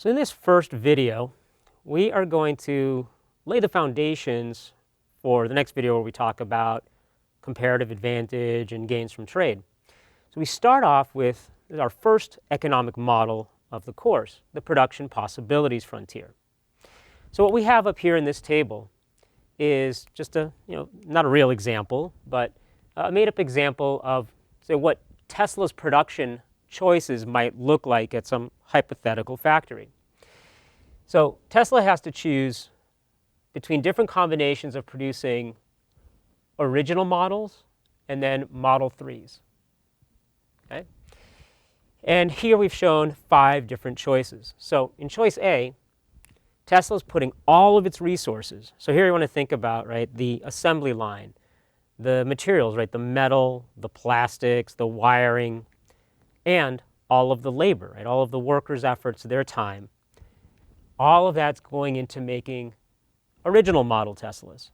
So in this first video, we are going to lay the foundations for the next video where we talk about comparative advantage and gains from trade. So we start off with our first economic model of the course, the production possibilities frontier. So what we have up here in this table is just a, not a real example, but a made-up example of, say, what Tesla's production choices might look like at some hypothetical factory. So Tesla has to choose between different combinations of producing original models and then Model 3s. Okay? And here we've shown 5 different choices. So in choice A, Tesla's putting all of its resources. So here you want to think about, right, the assembly line, the materials, right, the metal, the plastics, the wiring, and all of the labor, right, all of the workers' efforts, their time. All of that's going into making original model Teslas.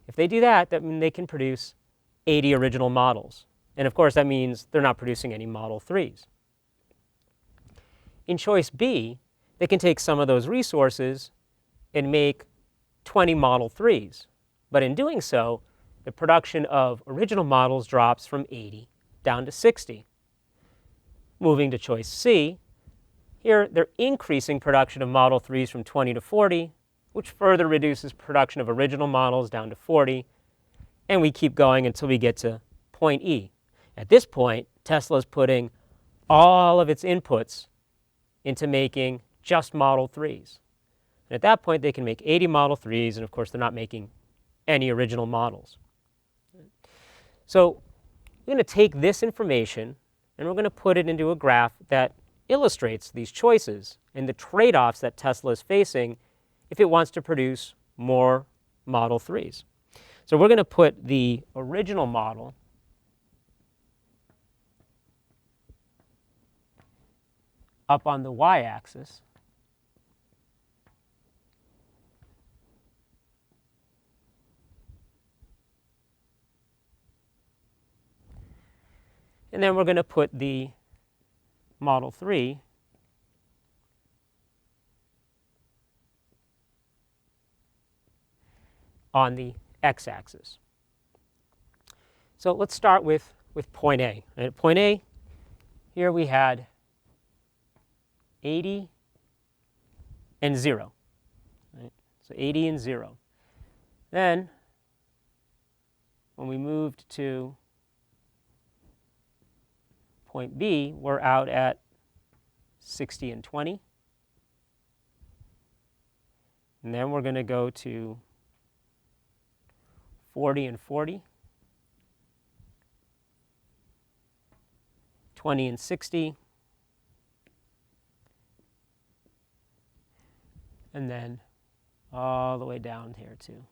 If they do that, that means they can produce 80 original models. And of course, that means they're not producing any Model 3s. In choice B, they can take some of those resources and make 20 Model 3s. But in doing so, the production of original models drops from 80 down to 60. Moving to choice C, here they're increasing production of Model 3s from 20 to 40, which further reduces production of original models down to 40. And we keep going until we get to point E. At this point, Tesla's putting all of its inputs into making just Model 3s. And at that point, they can make 80 Model 3s, and of course, they're not making any original models. So we're going to take this information, and we're going to put it into a graph that illustrates these choices and the trade-offs that Tesla is facing if it wants to produce more Model 3s. So we're going to put the original model up on the y-axis. And then we're going to put the Model 3 on the x-axis. So let's start with point A. At point A, here we had 80 and 0. Right? So 80 and 0. Then, when we moved to point B, we're out at 60 and 20. And then we're going to go to 40 and 40, 20 and 60, and then all the way down here too.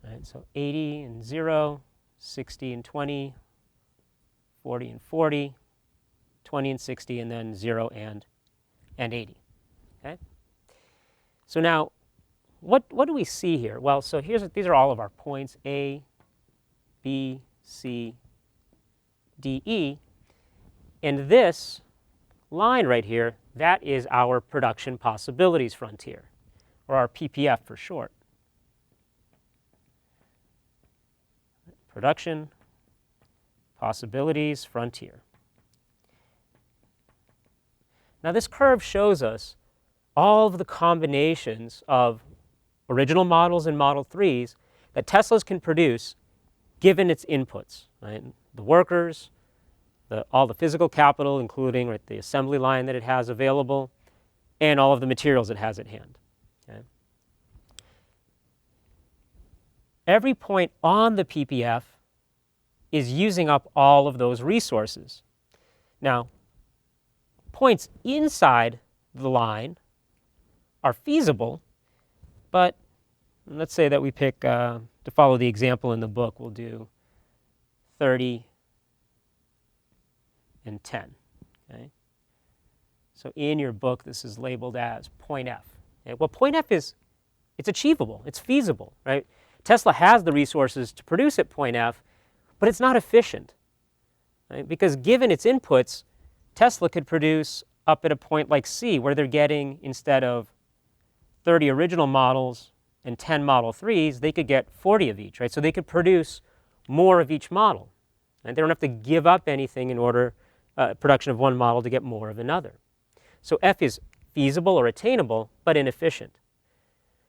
All right, so 80 and 0, 60 and 20, 40 and 40, 20 and 60, and then 0 and 80. Okay? So now, what do we see here? Well, so these are all of our points, A, B, C, D, E. And this line right here, that is our production possibilities frontier, or our PPF for short. Production possibilities frontier. Now this curve shows us all of the combinations of original models and Model 3s that Teslas can produce given its inputs, right? The workers, all the physical capital, including the assembly line that it has available, and all of the materials it has at hand. Okay? Every point on the PPF is using up all of those resources. Now, points inside the line are feasible, but let's say that we pick, to follow the example in the book, we'll do 30 and 10. Okay? So in your book, this is labeled as point F. Okay? Well, point F it's achievable, it's feasible, right? Tesla has the resources to produce at point F, but it's not efficient, right? Because given its inputs, Tesla could produce up at a point like C, where they're getting, instead of 30 original models and 10 Model 3s, they could get 40 of each, right? So they could produce more of each model. And they don't have to give up anything in order production of one model to get more of another. So F is feasible or attainable, but inefficient.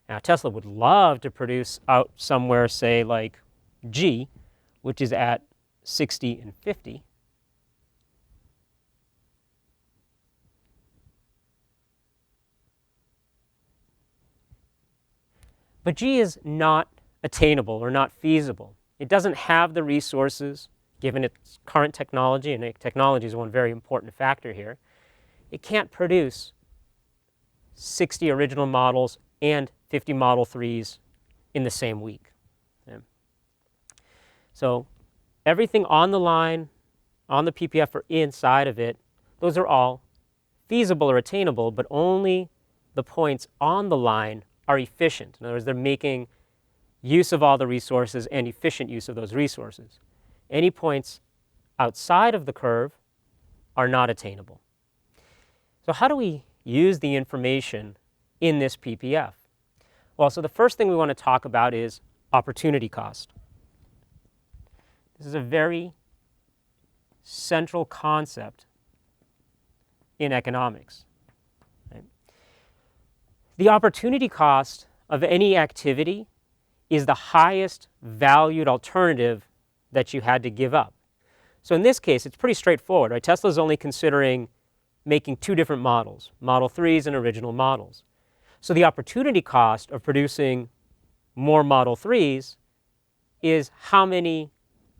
Now, Tesla would love to produce out somewhere, say, like G, which is at 60 and 50. But G is not attainable or not feasible. It doesn't have the resources, given its current technology, and technology is one very important factor here. It can't produce 60 original models and 50 Model 3s in the same week. Okay. So everything on the line, on the PPF, or inside of it, those are all feasible or attainable, but only the points on the line are efficient. In other words, they're making use of all the resources and efficient use of those resources. Any points outside of the curve are not attainable. So how do we use the information in this PPF? Well, so the first thing we want to talk about is opportunity cost. This is a very central concept in economics. Right? The opportunity cost of any activity is the highest valued alternative that you had to give up. So in this case, it's pretty straightforward, right? Tesla's only considering making two different models, Model 3s and original models. So the opportunity cost of producing more Model 3s is how many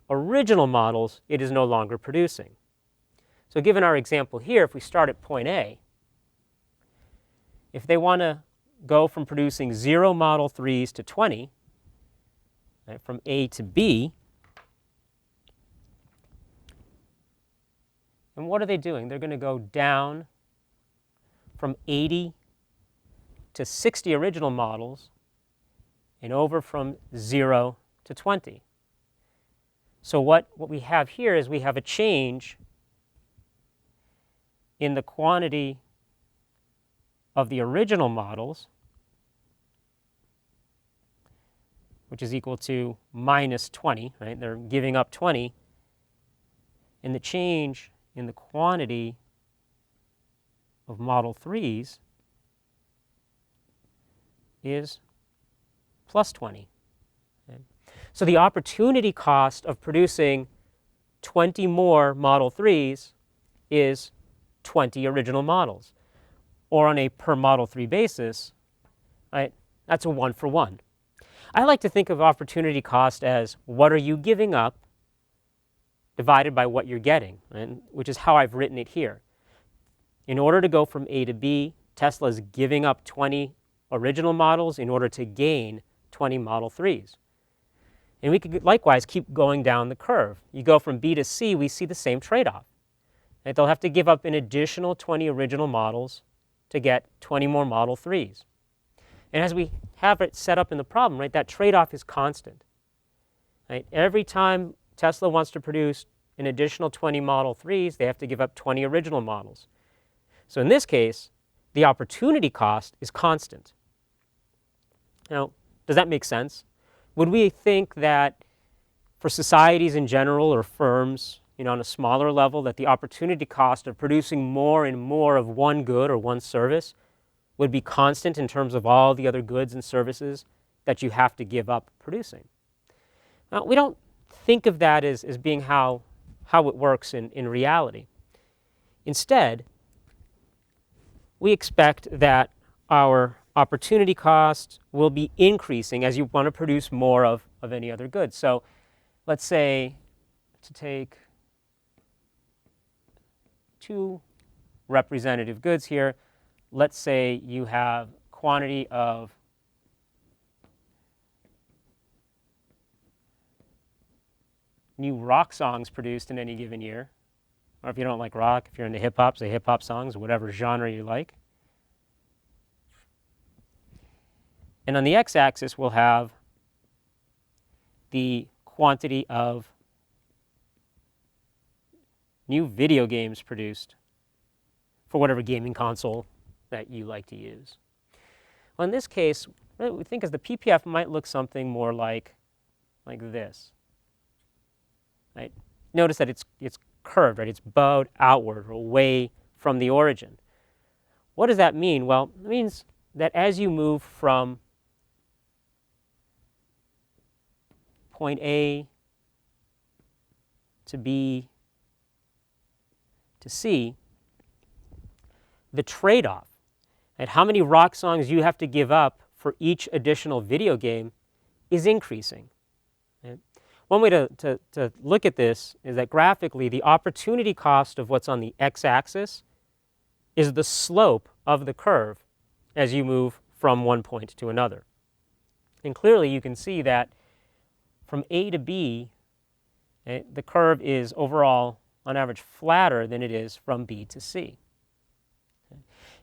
original models it is no longer producing. So given our example here, if we start at point A, if they want to go from producing 0 Model 3s to 20, right, from A to B, and what are they doing? They're going to go down from 80 to 60 original models and over from 0 to 20. So what we have here is we have a change in the quantity of the original models, which is equal to minus 20, right? They're giving up 20. And the change in the quantity of Model 3s is plus 20. Okay? So the opportunity cost of producing 20 more Model 3s is 20 original models. Or on a per Model 3 basis, right, that's a 1-for-1. I like to think of opportunity cost as what are you giving up divided by what you're getting, right? Which is how I've written it here. In order to go from A to B, Tesla is giving up 20 original models in order to gain 20 Model 3s. And we could likewise keep going down the curve. You go from B to C, we see the same trade-off. Right? They'll have to give up an additional 20 original models to get 20 more Model 3s. And as we have it set up in the problem, right, that trade-off is constant. Right? Every time Tesla wants to produce an additional 20 Model 3s, they have to give up 20 original models. So in this case, the opportunity cost is constant. Now, does that make sense? Would we think that for societies in general or firms, on a smaller level, that the opportunity cost of producing more and more of one good or one service would be constant in terms of all the other goods and services that you have to give up producing? Now, we don't think of that as being how it works in reality. Instead, we expect that our opportunity cost will be increasing as you want to produce more of any other good. So let's say, to take two representative goods here, let's say you have quantity of new rock songs produced in any given year. Or if you don't like rock, if you're into hip-hop, say hip-hop songs, whatever genre you like. And on the x-axis, we'll have the quantity of new video games produced for whatever gaming console that you like to use. Well, in this case, what we think is the PPF might look something more like this. Right? Notice that it's curved, right? It's bowed outward or away from the origin. What does that mean? Well, it means that as you move from point A to B to C, the trade-off and how many rock songs you have to give up for each additional video game is increasing. Right? One way to look at this is that graphically, the opportunity cost of what's on the x-axis is the slope of the curve as you move from one point to another. And clearly, you can see that from A to B, the curve is overall, on average, flatter than it is from B to C.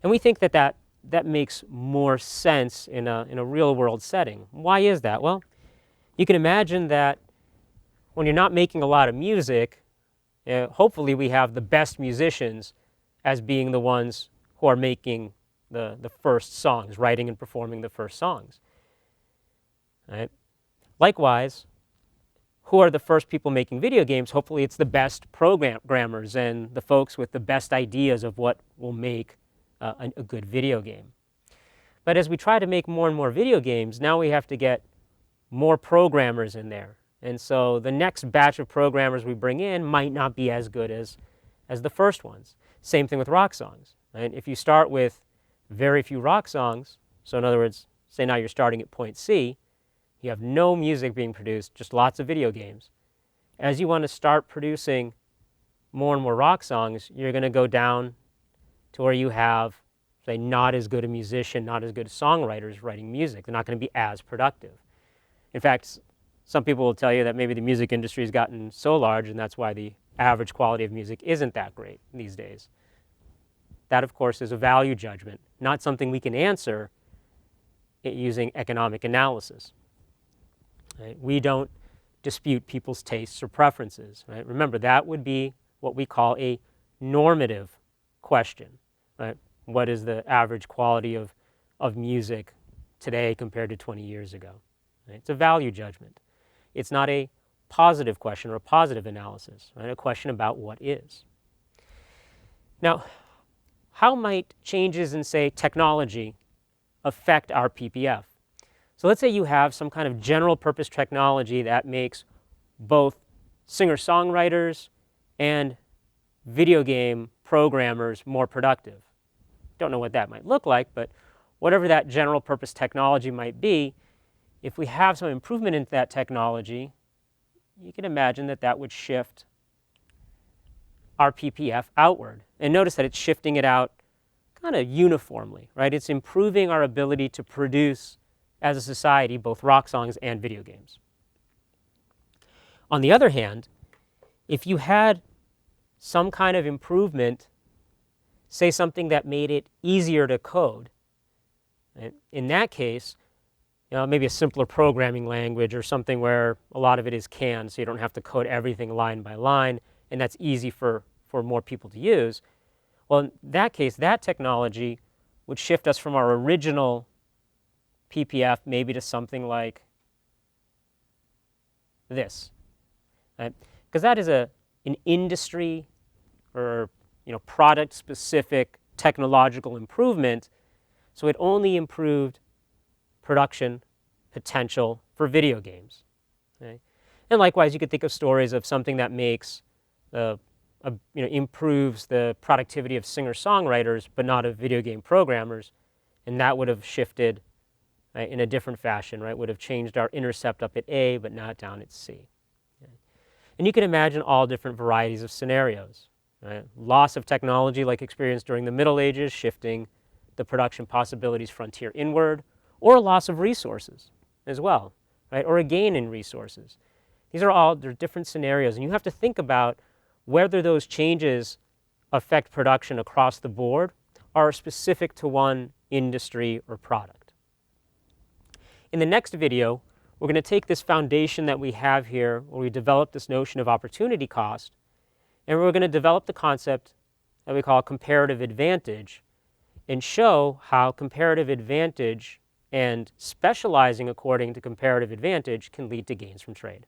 And we think that that makes more sense in a real-world setting. Why is that? Well, you can imagine that when you're not making a lot of music, hopefully we have the best musicians as being the ones who are making the first songs, writing and performing the first songs. Right? Likewise, who are the first people making video games? Hopefully it's the best programmers and the folks with the best ideas of what will make a good video game. But as we try to make more and more video games, now we have to get more programmers in there. And so the next batch of programmers we bring in might not be as good as the first ones. Same thing with rock songs. Right? If you start with very few rock songs, so in other words, say now you're starting at point C, you have no music being produced, just lots of video games. As you want to start producing more and more rock songs, you're going to go down to where you have, say, not as good a musician, not as good songwriters writing music. They're not going to be as productive. In fact, some people will tell you that maybe the music industry has gotten so large and that's why the average quality of music isn't that great these days. That, of course, is a value judgment, not something we can answer using economic analysis. Right? We don't dispute people's tastes or preferences. Right? Remember, that would be what we call a normative question. Right? What is the average quality of music today compared to 20 years ago? Right? It's a value judgment. It's not a positive question or a positive analysis, right? A question about what is. Now, how might changes in, say, technology affect our PPF? So let's say you have some kind of general purpose technology that makes both singer-songwriters and video game programmers more productive. Don't know what that might look like, but whatever that general purpose technology might be, if we have some improvement in that technology, you can imagine that that would shift our PPF outward. And notice that it's shifting it out kind of uniformly, right? It's improving our ability to produce as a society both rock songs and video games. On the other hand, if you had some kind of improvement, say something that made it easier to code, right? In that case, maybe a simpler programming language or something where a lot of it is canned, so you don't have to code everything line by line, and that's easy for more people to use. Well, in that case, that technology would shift us from our original PPF maybe to something like this, right? Because that is an industry or product-specific technological improvement, so it only improved production potential for video games. Okay? And likewise, you could think of stories of something that makes, improves the productivity of singer-songwriters, but not of video game programmers, and that would have shifted in a different fashion, right? Would have changed our intercept up at A, but not down at C. Okay? And you can imagine all different varieties of scenarios. Right? Loss of technology, like experienced during the Middle Ages, shifting the production possibilities frontier inward, or a loss of resources as well, right? Or a gain in resources. They're different scenarios, and you have to think about whether those changes affect production across the board or are specific to one industry or product. In the next video, we're going to take this foundation that we have here, where we develop this notion of opportunity cost, And we're going to develop the concept that we call comparative advantage and show how comparative advantage and specializing according to comparative advantage can lead to gains from trade.